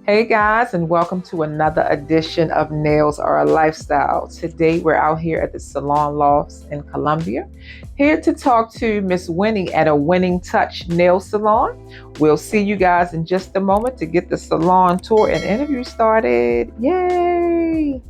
Hey guys, and welcome to another edition of Nails Are a Lifestyle. Today we're out here at the Salon Lofts in Columbia, here to talk to Miss Winnie at a Winning Touch Nail Salon. We'll see you guys in just a moment to get the salon tour and interview started. Yay!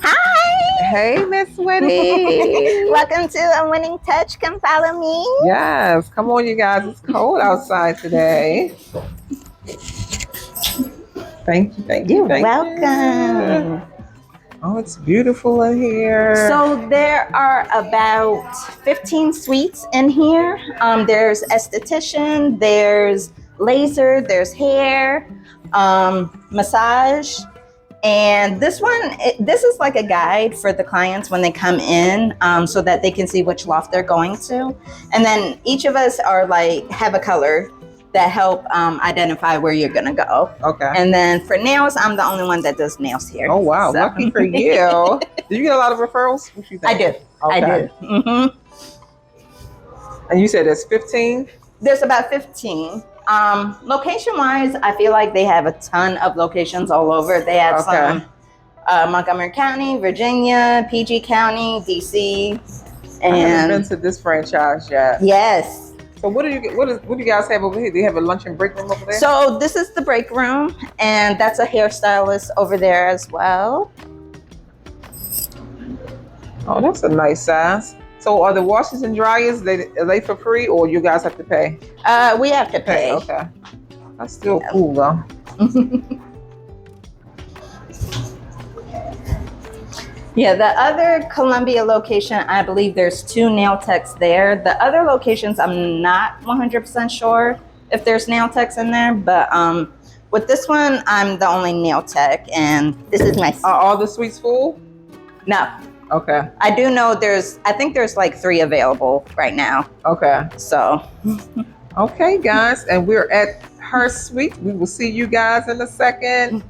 Hi! Hey, Miss Winnie! Welcome to A Winning Touch. Come follow me. Yes, come on, you guys. It's cold outside today. Thank you, thank you, You're thank welcome. you. Oh, it's beautiful in here. So there are about 15 suites in here. There's esthetician, there's laser, there's hair, massage. And this this is like a guide for the clients when they come in, so that they can see which loft they're going to. And then each of us have a color that help identify where you're gonna go. Okay. And then for nails, I'm the only one that does nails here. Oh wow, So. lucky for you. Do you get a lot of referrals? What you think? I do. Okay. I do. Mm-hmm. And you said there's 15? There's about 15. Location-wise, I feel like they have a ton of locations all over. They have some Montgomery County, Virginia, PG County, DC, I haven't been and to this franchise yet. yes. So what do you guys have over here? Do you have a lunch and break room over there? So this is the break room, and that's a hairstylist over there as well. Oh, that's a nice size. So are the washers and dryers, are they for free or you guys have to pay? We have to pay. Okay. That's still cool though. Yeah, the other Columbia location, I believe there's 2 nail techs there. The other locations, I'm not 100% sure if there's nail techs in there, but with this one, I'm the only nail tech, and this is my. Are all the suites full? No, Okay. I do know I think there's like 3 available right now. Okay. So, Okay, guys, and we're at her suite. We will see you guys in a second.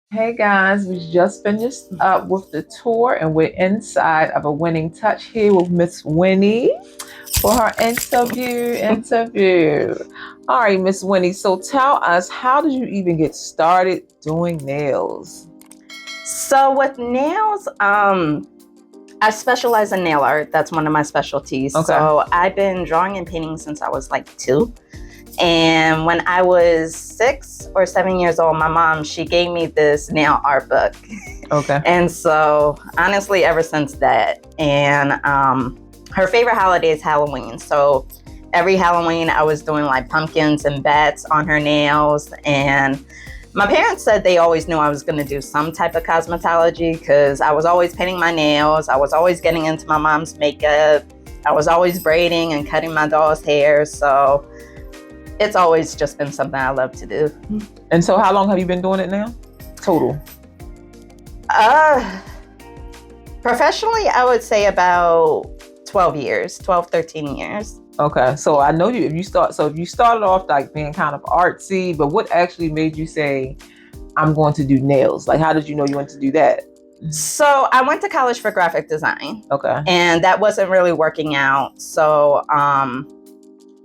Hey guys, we just finished up with the tour and we're inside of a Winning Touch here with Miss Winnie for her interview. All right, Miss Winnie, so tell us, how did you even get started doing nails? so with nails, I specialize in nail art. That's one of my specialties. Okay. So I've been drawing and painting since I was like 2. And when I was 6 or 7 years old, my mom, she gave me this nail art book. Okay. And so honestly, ever since that, and her favorite holiday is Halloween. So every Halloween I was doing like pumpkins and bats on her nails. And my parents said they always knew I was going to do some type of cosmetology because I was always painting my nails. I was always getting into my mom's makeup. I was always braiding and cutting my doll's hair. So it's always just been something I love to do. And so how long have you been doing it now? Total. Professionally, I would say about 12, 13 years. Okay. So I know if you started off like being kind of artsy, but what actually made you say, I'm going to do nails? Like, how did you know you wanted to do that? So I went to college for graphic design. Okay. And that wasn't really working out. So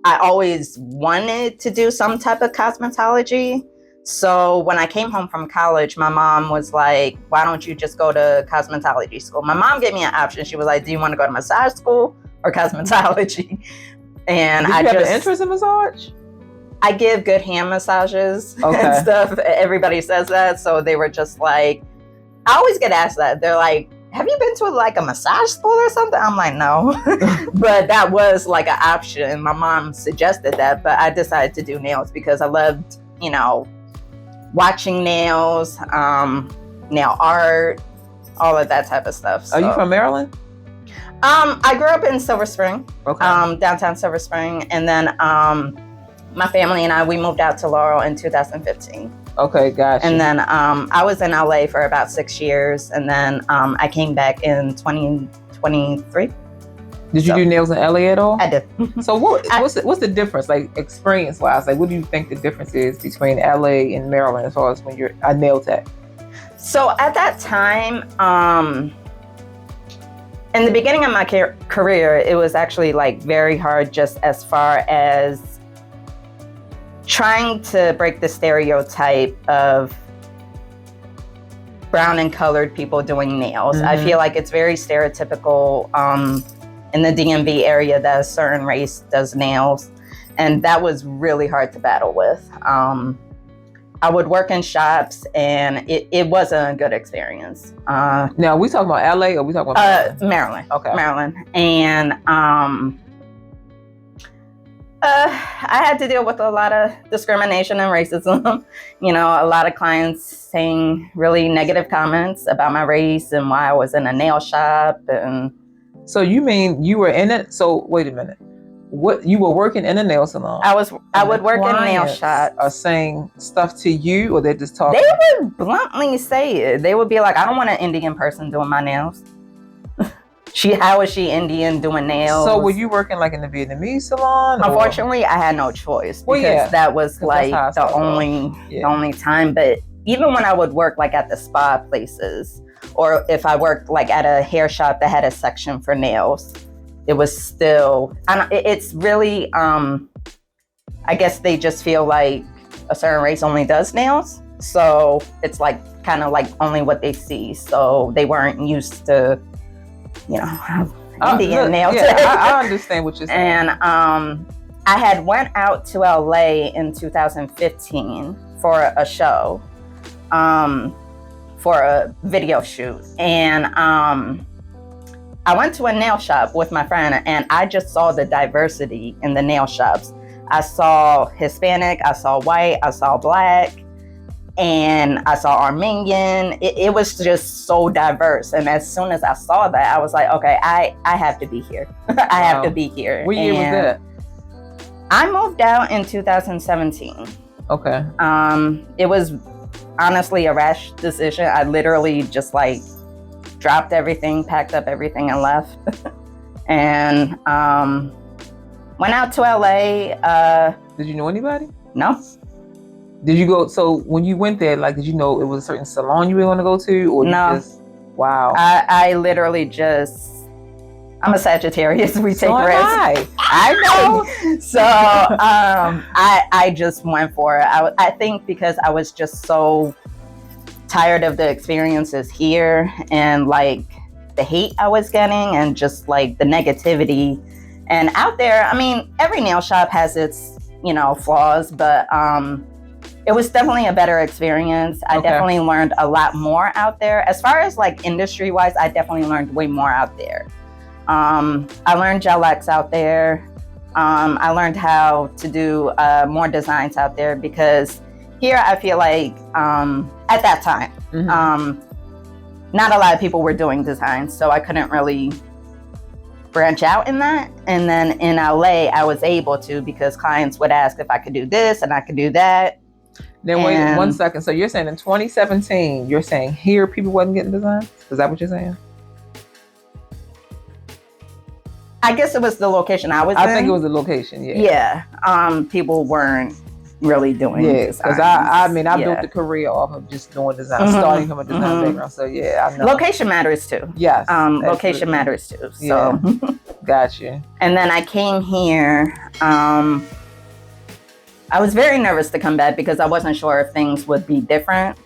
I always wanted to do some type of cosmetology. So when I came home from college, my mom was like, why don't you just go to cosmetology school? My mom gave me an option. She was like, do you want to go to massage school or cosmetology? And Did you have an interest in massage? I give good hand massages Okay. and stuff. Everybody says that. So they were just like, I always get asked that. They're like, have you been to like a massage school or something? I'm like, no. But that was like an option. My mom suggested that, but I decided to do nails because I loved, watching nails, nail art, all of that type of stuff. So. Are you from Maryland? I grew up in Silver Spring, Okay. downtown Silver Spring. And then my family and I, we moved out to Laurel in 2015. Okay, gotcha. And then I was in LA for about 6 years, and then I came back in 2023. Did you do nails in LA at all? I did. So what's the difference, like experience wise? Like, what do you think the difference is between LA and Maryland as far as when you're a nail tech? So at that time, in the beginning of my career, it was actually like very hard, just as far as trying to break the stereotype of brown and colored people doing nails. Mm-hmm. I feel like it's very stereotypical in the DMV area that a certain race does nails. And that was really hard to battle with. I would work in shops, and it wasn't a good experience. Now, we talking about LA or we talking about Maryland? Okay. Maryland. And I had to deal with a lot of discrimination and racism. You know, a lot of clients saying really negative comments about my race and why I was in a nail shop. And so you mean you were in it? So wait a minute. What, you were working in a nail salon? I would work in nail shops. Are saying stuff to you, or they're just talking? They would bluntly say it. They would be like, "I don't want an Indian person doing my nails." How is she Indian doing nails? So were you working like in the Vietnamese salon? Unfortunately, I had no choice because that was like the only time. But even when I would work like at the spa places, or if I worked like at a hair shop that had a section for nails, it was still, it's really, I guess they just feel like a certain race only does nails. So it's like kind of like only what they see. So they weren't used to, you know, Indian nails. Yeah, I understand what you're saying. And I had went out to LA in 2015 for a show, for a video shoot. And I went to a nail shop with my friend, and I just saw the diversity in the nail shops. I saw Hispanic, I saw white, I saw black, and I saw Armenian. It was just so diverse. And as soon as I saw that, I was like, okay, I have to be here. I have to be here. What year was that? I moved out in 2017. Okay. It was honestly a rash decision. I literally just like dropped everything, packed up everything, and left. And went out to LA. Did you know anybody? No. Did you go? So when you went there, like, did you know it was a certain salon you were going to go to, or no? You just, wow. I literally just. I'm a Sagittarius. We take risks. I know. So I just went for it. I think because I was just so tired of the experiences here and like the hate I was getting and just like the negativity. And out there, I mean, every nail shop has its, you know, flaws, but it was definitely a better experience. I definitely learned a lot more out there. As far as like industry wise, I definitely learned way more out there. I learned Gel X out there. I learned how to do more designs out there, because here I feel like at that time, not a lot of people were doing designs, so I couldn't really branch out in that. And then in LA, I was able to, because clients would ask if I could do this and I could do that. Then wait 1 second. So you're saying in 2017, you're saying here people wasn't getting designs? Is that what you're saying? I guess it was the location I was in. I think it was the location, yeah. Yeah. People weren't really doing designs. Because I mean, I built the career off of just doing design, starting from a design background. So yeah, I know. Location matters too. Yes. Location matters too. So got you. And then I came here. I was very nervous to come back because I wasn't sure if things would be different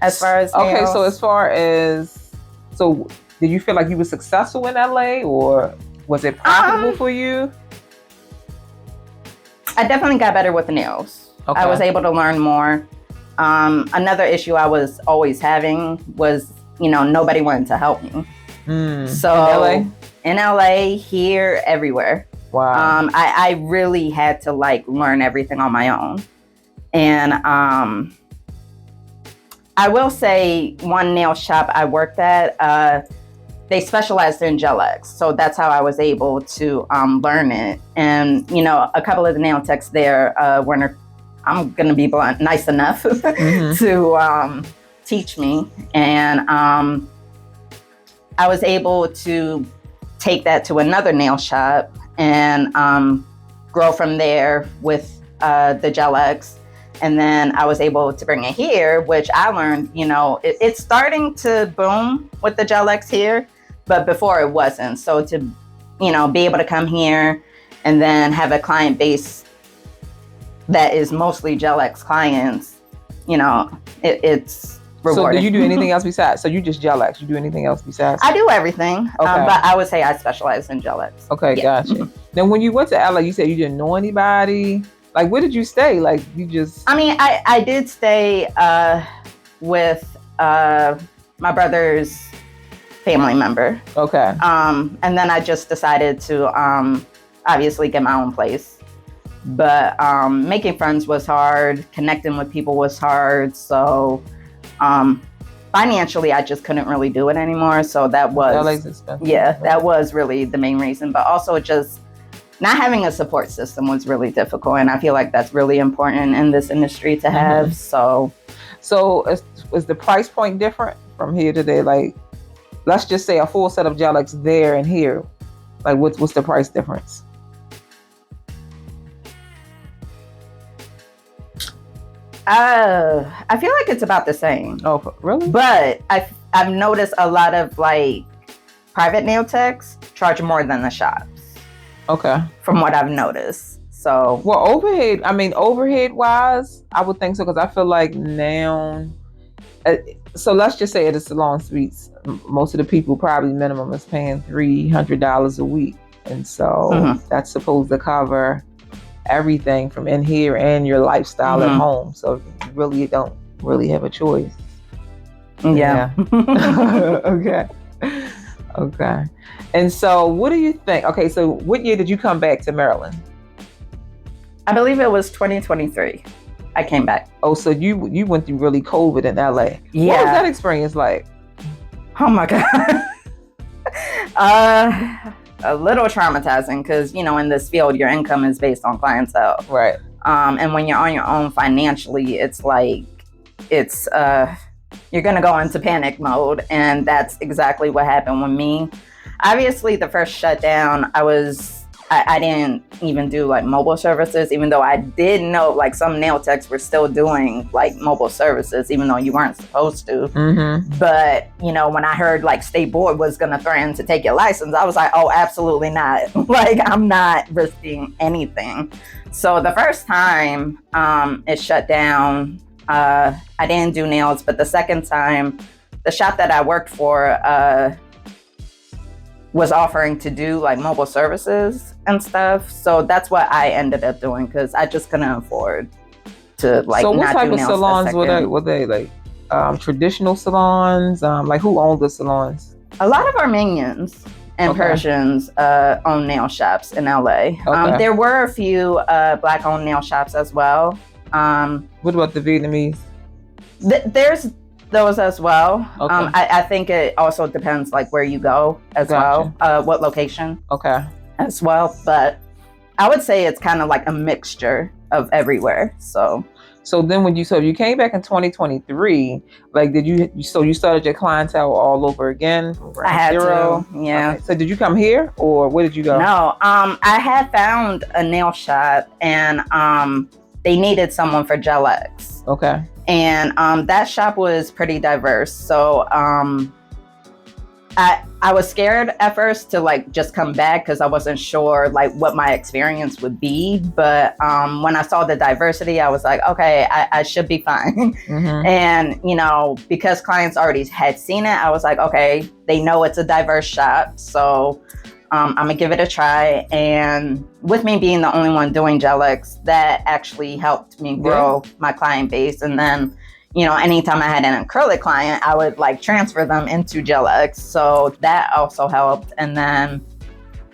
as far as nails. Okay, so as far as, so did you feel like you were successful in LA, or was it profitable for you? I definitely got better with the nails. Okay. I was able to learn more. Another issue I was always having was, you know, nobody wanted to help me. So in LA, here, everywhere. Wow. I really had to like learn everything on my own. And I will say one nail shop I worked at, they specialized in gel X. So that's how I was able to learn it. And, you know, a couple of the nail techs there weren't, I'm going to be blunt, nice enough to teach me. And I was able to take that to another nail shop and grow from there with the gel X. And then I was able to bring it here, which I learned, you know, it's starting to boom with the gel X here, but before it wasn't. So to, you know, be able to come here and then have a client base that is mostly gel X clients, you know, it's rewarding. So do you do anything else besides? So you just gel X? You do anything else besides? I do everything, Okay. but I would say I specialize in gel X. Okay, Yeah. gotcha. Now, when you went to LA, you said you didn't know anybody. Like, where did you stay? Like, you just... I mean, I did stay with my brother's family member. Okay. And then I just decided to obviously get my own place. But making friends was hard. Connecting with people was hard. So financially, I just couldn't really do it anymore. So that was... LA's expensive. Yeah, that was really the main reason. But also just not having a support system was really difficult. And I feel like that's really important in this industry to have. So is the price point different from here to there? Like, let's just say a full set of gel X there and here. Like, what's the price difference? I feel like it's about the same. Oh, really? But I've noticed a lot of like private nail techs charge more than the shops. Okay. From what I've noticed. So, well, overhead wise, I would think so, because I feel like now, so let's just say at the salon suites, most of the people probably minimum is paying $300 a week. And so that's supposed to cover everything from in here and your lifestyle at home. So you really don't really have a choice. Yeah. Okay. Okay. And so what do you think? Okay, so what year did you come back to Maryland? I believe it was 2023. I came back. Oh, so you went through really COVID in LA. Yeah. What was that experience like? Oh my God. A little traumatizing because, you know, in this field, your income is based on clientele. Right. And when you're on your own financially, it's like, you're going to go into panic mode. And that's exactly what happened with me. Obviously, the first shutdown, I didn't even do like mobile services, even though I did know like some nail techs were still doing like mobile services, even though you weren't supposed to. But, you know, when I heard like State Board was going to threaten to take your license, I was like, oh, absolutely not. Like, I'm not risking anything. So the first time it shut down, I didn't do nails. But the second time, the shop that I worked for was offering to do like mobile services and stuff. So that's what I ended up doing because I just couldn't afford to like. So what type of salons were they like traditional salons? Like who owned the salons? A lot of Armenians and Persians own nail shops in LA. There were a few Black owned nail shops as well. What about the Vietnamese? There's those as well. Okay. I think it also depends like where you go as well, what location as well. But I would say it's kind of like a mixture of everywhere. So then when you came back in 2023, like you started your clientele all over again? I had to, yeah. Okay. So did you come here or where did you go? No, I had found a nail shop and they needed someone for gel X. Okay. And that shop was pretty diverse. So I was scared at first to like just come back because I wasn't sure like what my experience would be. But when I saw the diversity, I was like, okay, I should be fine. And, you know, because clients already had seen it, I was like, okay, they know it's a diverse shop. So I'm gonna give it a try. And with me being the only one doing gel X, that actually helped me grow my client base. And then, you know, anytime I had an acrylic client, I would like transfer them into gel X. So that also helped. And then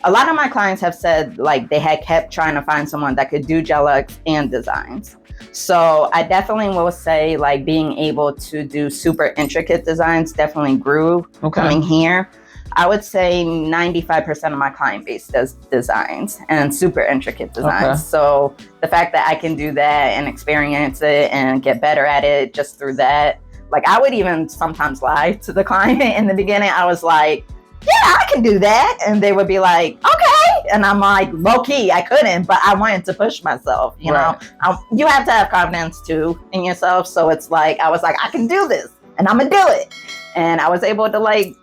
a lot of my clients have said like they had kept trying to find someone that could do gel X and designs. So I definitely will say like being able to do super intricate designs definitely grew coming here. I would say 95% of my client base does designs and super intricate designs. Okay. So the fact that I can do that and experience it and get better at it just through that, like I would even sometimes lie to the client in the beginning. I was like, yeah, I can do that. And they would be like, okay. And I'm like, low key, I couldn't, but I wanted to push myself, you know? You have to have confidence too in yourself. So it's like, I was like, I can do this and I'm gonna do it. And I was able to like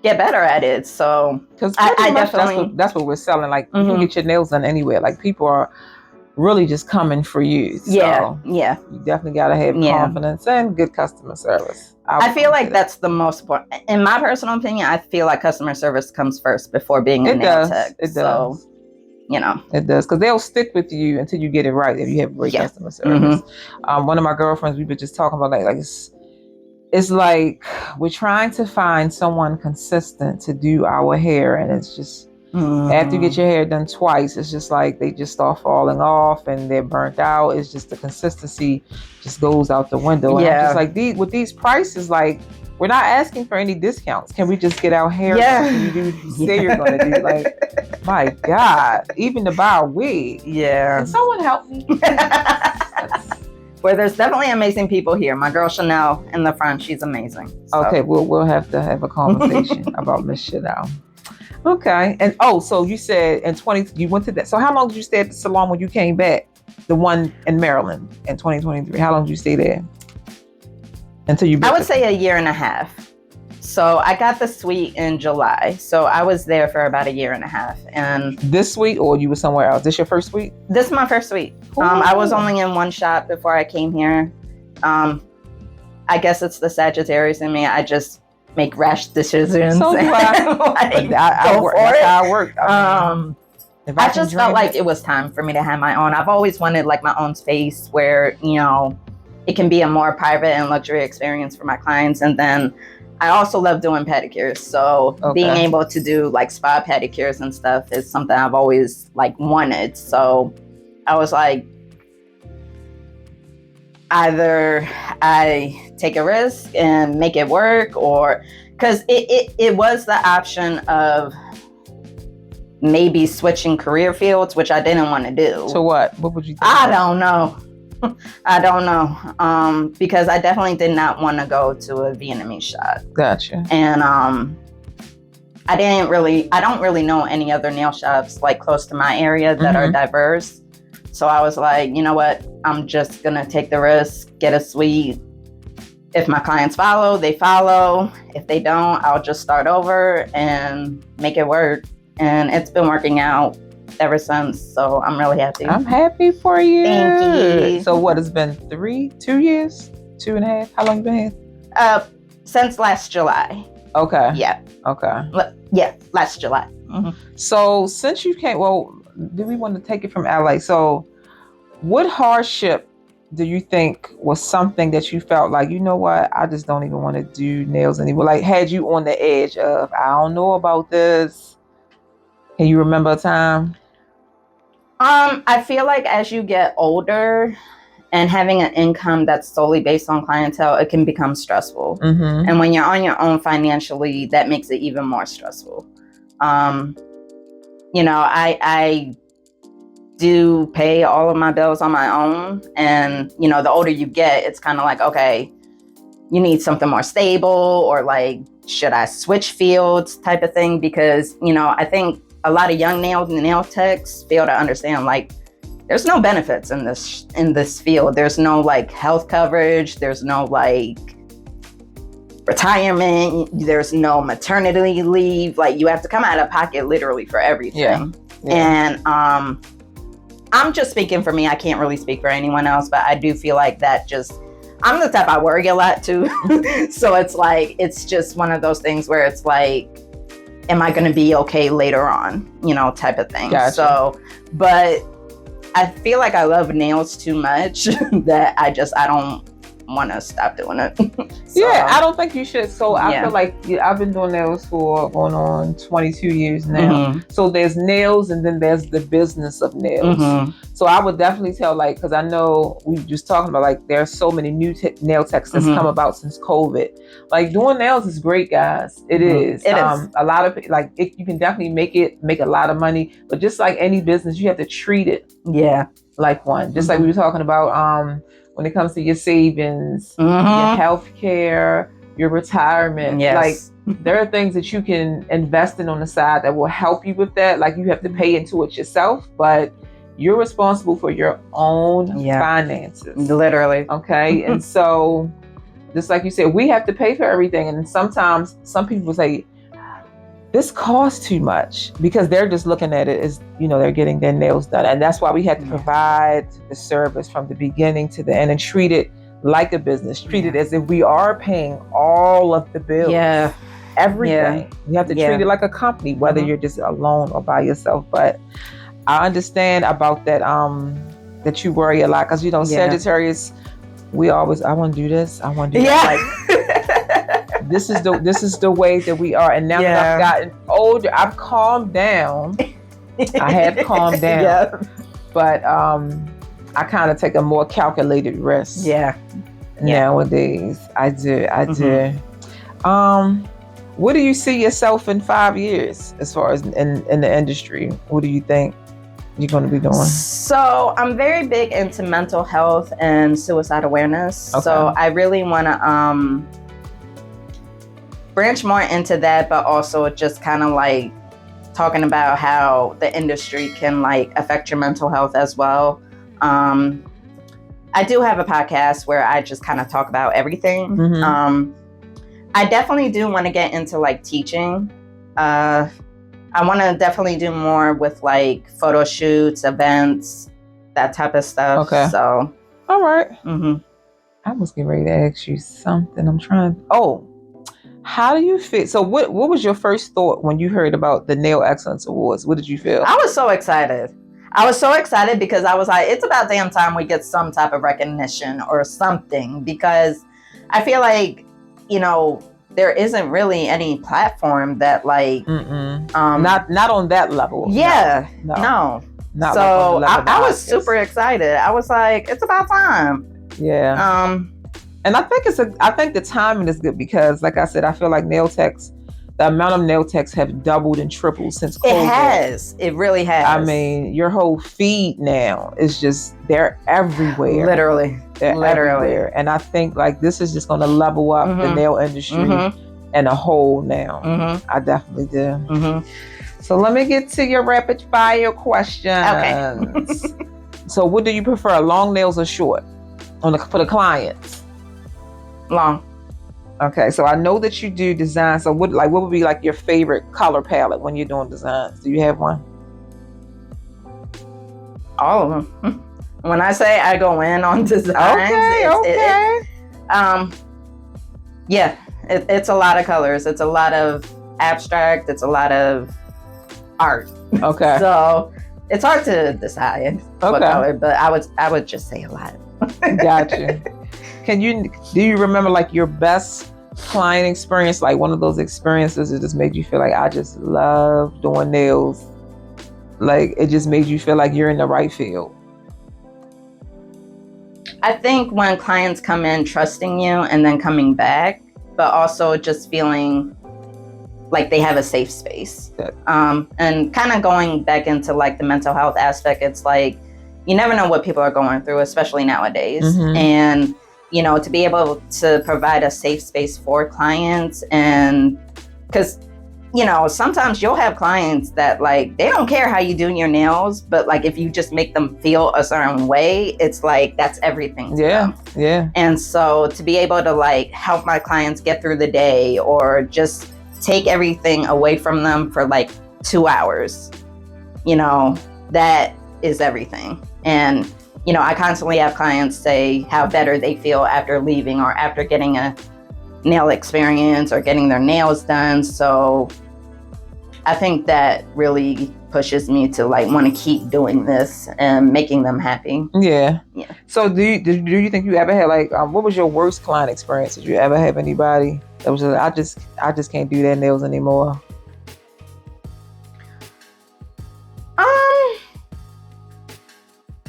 get better at it. So because I definitely, that's what we're selling. Like you can get your nails done anywhere. Like people are really just coming for you. So yeah. You definitely gotta have confidence and good customer service. I feel like that's the most important. In my personal opinion, I feel like customer service comes first before being a nail tech. It does. So, you know. It does, because they'll stick with you until you get it right if you have great customer service. One of my girlfriends, we were just talking about like it's like we're trying to find someone consistent to do our hair, and it's just after you get your hair done twice, it's just like they just start falling off and they're burnt out. It's just the consistency just goes out the window. And I'm just like, with these prices, like we're not asking for any discounts. Can we just get our hair done? Can you do what you say you're gonna do? Like, my God, even to buy a wig. Yeah. Can someone help me? Well, there's definitely amazing people here. My girl Chanel in the front, she's amazing. So. Okay, we'll have to have a conversation about Miss Chanel. Okay, and so you said you went to that. So how long did you stay at the salon when you came back? The one in Maryland in 2023. How long did you stay there? Until you? I would say a year and a half. So I got the suite in July. So I was there for about a year and a half. And this suite, or you were somewhere else? This your first suite? This is my first suite. I was only in one shop before I came here. I guess it's the Sagittarius in me. I just make rash decisions. So do I. That's how I work. I just felt like it was time for me to have my own. I've always wanted like my own space where, you know, it can be a more private and luxury experience for my clients. And then I also love doing pedicures. So being able to do like spa pedicures and stuff is something I've always like wanted. So I was like, either I take a risk and make it work, or because it was the option of maybe switching career fields, which I didn't want to do. So what would you think? I don't know. I don't know. Because I definitely did not want to go to a Vietnamese shop. Gotcha. And I don't really know any other nail shops like close to my area that are diverse. So I was like, you know what? I'm just going to take the risk, get a suite. If my clients follow, they follow. If they don't, I'll just start over and make it work. And it's been working out ever since. So I'm really happy. I'm happy for you. Thank you. So what, it's been 2 years? 2.5? How long you been here? Since last July. Okay. Yeah. Okay. Yeah, last July. So since you came, do we want to take it from LA? So what hardship do you think was something that you felt like, you know what, I just don't even want to do nails anymore? Like had you on the edge of, I don't know about this. Can you remember a time? I feel like as you get older and having an income that's solely based on clientele, it can become stressful. And when you're on your own financially, that makes it even more stressful. You know, I do pay all of my bills on my own. And, you know, the older you get, it's kind of like, okay, you need something more stable, or like, should I switch fields type of thing? Because, you know, I think a lot of young nail techs fail to understand, like, there's no benefits in this field. There's no like health coverage. There's no like retirement. There's no maternity leave. Like you have to come out of pocket literally for everything. Yeah. And I'm just speaking for me. I can't really speak for anyone else, but I do feel like that I'm the type I worry a lot too. So it's like, it's just one of those things where it's like, am I going to be okay later on, you know, type of thing. Gotcha. So, but I feel like I love nails too much that I don't want to stop doing it. Yeah, I don't think you should. So I Yeah. feel like I've been doing nails for going on 22 years now. Mhm. So there's nails and then there's the business of nails. Mhm. So I would definitely tell, like, because I know we just talking about, like, there are so many new nail techs that's come about since COVID. Like, doing nails is great, guys. It is. It is. A lot of, like, you can definitely make a lot of money, but just like any business, you have to treat it Yeah. like one. Just like we were talking about when it comes to your savings, your health care, your retirement. Yes. Like, there are things that you can invest in on the side that will help you with that. Like, you have to pay into it yourself, but you're responsible for your own finances. Literally. Okay. And so, just like you said, we have to pay for everything. And sometimes some people say, this costs too much, because they're just looking at it as, they're getting their nails done. And that's why we had to provide the service from the beginning to the end and treat it like a business. Treat it as if we are paying all of the bills. Yeah. Everything. You have to treat it like a company, whether you're just alone or by yourself. But I understand about that, that you worry a lot, because, Sagittarius, we always, I want to do this, I want to do that. Like, this is the way that we are. And now that I've gotten older, I've calmed down. I have calmed down. But I kind of take a more calculated risk. Nowadays. I do. What do you see yourself in 5 years as far as in the industry? What do you think you're going to be doing? So I'm very big into mental health and suicide awareness. Okay. So I really want to branch more into that, but also just kind of like talking about how the industry can like affect your mental health as well. I do have a podcast where I just kind of talk about everything. I definitely do want to get into like teaching. I want to definitely do more with like photo shoots, events, that type of stuff. Okay. So. All right. I was getting ready to ask you something. How do you feel? So what was your first thought when you heard about the Nail Excellence Awards? What did you feel? I was so excited. Because I was like, it's about damn time we get some type of recognition or something, because I feel like, there isn't really any platform that like, not on that level. Yeah, no. Not so like I was super excited. I was like, it's about time. Yeah. And I think the timing is good, because, like I said, I feel like the amount of nail techs have doubled and tripled since COVID. It has. It really has. I mean, your whole feed now is just, they're everywhere. Literally. They're everywhere. And I think like this is just going to level up the nail industry in a whole now. I definitely do. So let me get to your rapid fire questions. Okay. So what do you prefer, long nails or short for the clients? Long. Okay, so I know that you do design. So what would be like your favorite color palette when you're doing designs? Do you have one? All of them. When I say I go in on designs, it's a lot of colors. It's a lot of abstract. It's a lot of art. Okay. So it's hard to decide what color, but I would just say a lot. Gotcha. Do you remember like your best client experience, like one of those experiences that just made you feel like, I just love doing nails? Like it just made you feel like you're in the right field? I think when clients come in trusting you and then coming back, but also just feeling like they have a safe space. And kind of going back into like the mental health aspect, it's like, you never know what people are going through, especially nowadays. And to be able to provide a safe space for clients, and because, sometimes you'll have clients that like, they don't care how you do your nails, but like, if you just make them feel a certain way, it's like, that's everything to them. Yeah. And so to be able to like help my clients get through the day, or just take everything away from them for like 2 hours, that is everything. And I constantly have clients say how better they feel after leaving or after getting a nail experience or getting their nails done. So I think that really pushes me to like want to keep doing this and making them happy. Yeah. Yeah. So do you think you ever had like what was your worst client experience? Did you ever have anybody that was just I just can't do their nails anymore?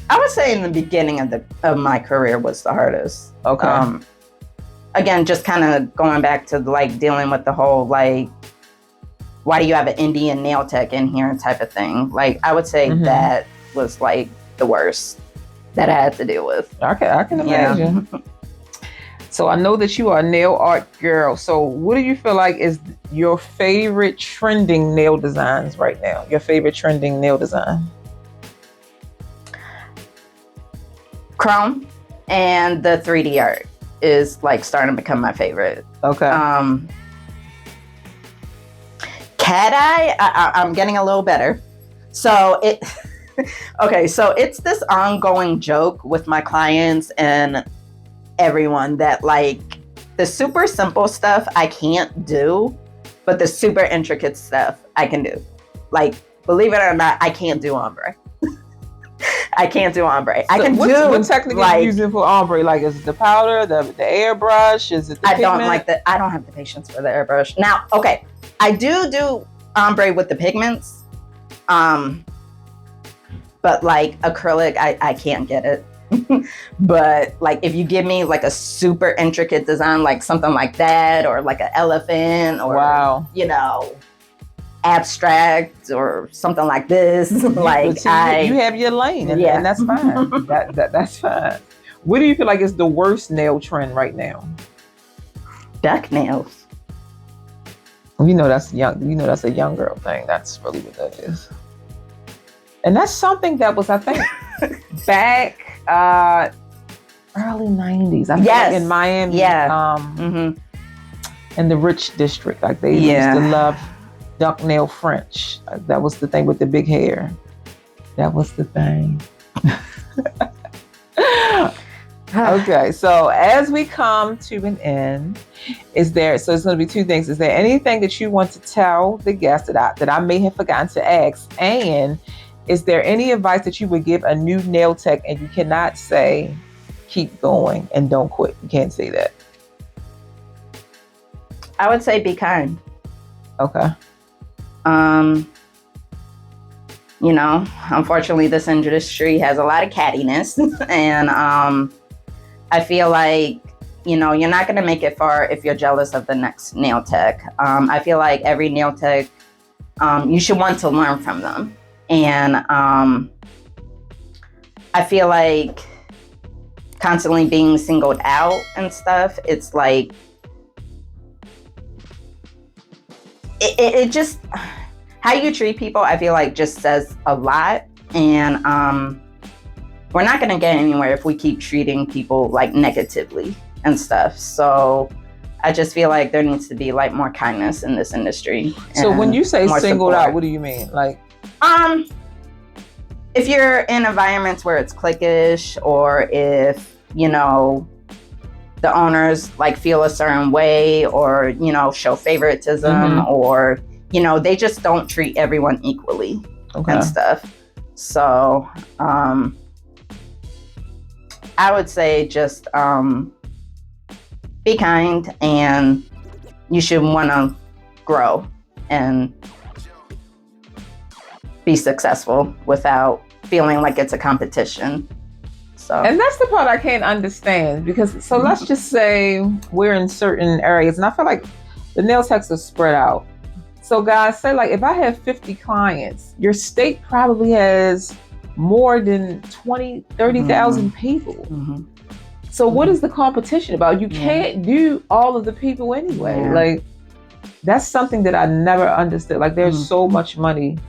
I would say in the beginning of my career was the hardest. Okay. Again, just kind of going back to like dealing with the whole like, why do you have an Indian nail tech in here type of thing? Like I would say that was like the worst that I had to deal with. I can imagine. Yeah. So I know that you are a nail art girl. So what do you feel like is your favorite trending nail designs right now? Your favorite trending nail design? Chrome and the 3D art is like starting to become my favorite. Okay. Cat eye, I'm getting a little better. So it, okay, so it's this ongoing joke with my clients and everyone that like the super simple stuff I can't do, but the super intricate stuff I can do. Like, believe it or not, I can't do ombre. I can't do ombre. So I can do what technique are you using for ombre? Like, is it the powder, the airbrush? Is it the pigment? I don't have the patience for the airbrush. Now, okay, I do ombre with the pigments, but like acrylic, I can't get it. But like, if you give me like a super intricate design, like something like that, or like an elephant, or you know, abstract or something like this, like you have your lane, and, and that's fine. That's fine. What do you feel like is the worst nail trend right now? Duck nails. You know that's young. You know that's a young girl thing. That's really what that is. And that's something that was, I think, back early 90s. I think like in Miami. In the rich district, like they used to love duck nail French. That was the thing with the big hair. That was the thing. Okay, so as we come to an end, so it's going to be two things. Is there anything that you want to tell the guests that I may have forgotten to ask? And is there any advice that you would give a new nail tech and you cannot say, keep going and don't quit? You can't say that. I would say be kind. Okay. You know, unfortunately, this industry has a lot of cattiness, and I feel like, you know, you're not going to make it far if you're jealous of the next nail tech. I feel like every nail tech, you should want to learn from them. And I feel like constantly being singled out and stuff, it's like, it just, how you treat people, I feel like just says a lot. And we're not going to get anywhere if we keep treating people like negatively and stuff. So I just feel like there needs to be like more kindness in this industry. So when you say singled out, what do you mean? Like, if you're in environments where it's cliquish, or if, you know, the owners like feel a certain way, or, you know, show favoritism, or, you know, they just don't treat everyone equally and stuff. So I would say just be kind, and you should want to grow and be successful without feeling like it's a competition. So, and that's the part I can't understand, because so let's just say we're in certain areas, and I feel like the nail techs are spread out. So guys, say like if I have 50 clients, your state probably has more than 20, 30,000 people. So what is the competition about? You can't do all of the people anyway. Like, that's something that I never understood. Like, there's so much money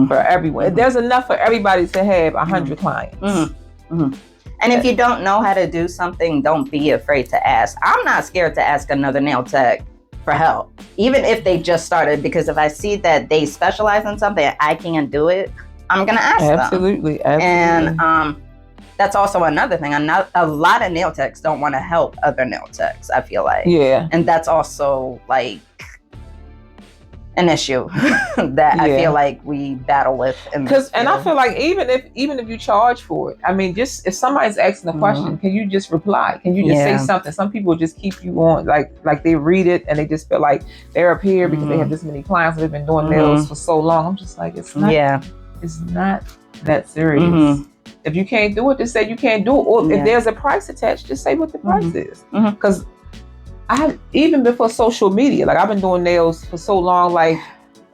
for everyone. There's enough for everybody to have 100 clients. And if you don't know how to do something, don't be afraid to ask. I'm not scared to ask another nail tech for help, even if they just started, because if I see that they specialize in something and I can't do it, I'm going to ask them. Absolutely. And that's also another thing. A lot of nail techs don't want to help other nail techs, I feel like. Yeah. And that's also like, an issue that I Yeah. feel like we battle with in this And I field. feel like even if you charge for it, I mean, just if somebody's asking a question, can you just reply? Can you just say Yeah. something? Some people just keep you on, like they read it and they just feel like they're up here because they have this many clients and they've been doing nails for so long. I'm just like, it's not that serious. If you can't do it, just say you can't do it. Or if there's a price attached, just say what the price is. Because even before social media, like I've been doing nails for so long, like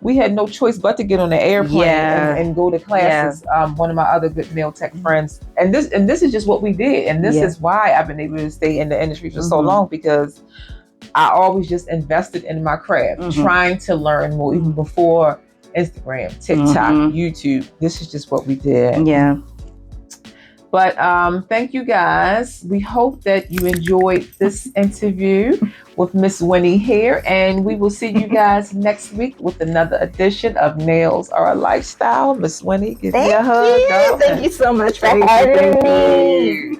we had no choice but to get on the airplane and go to classes. One of my other good nail tech friends, and this is just what we did, and this is why I've been able to stay in the industry for so long, because I always just invested in my craft, trying to learn more, even before Instagram, TikTok, YouTube. This is just what we did. Yeah. But thank you guys. We hope that you enjoyed this interview with Miss Winnie here, and we will see you guys next week with another edition of Nails Are a Lifestyle. Miss Winnie, give me a hug. Thank you so much for having me.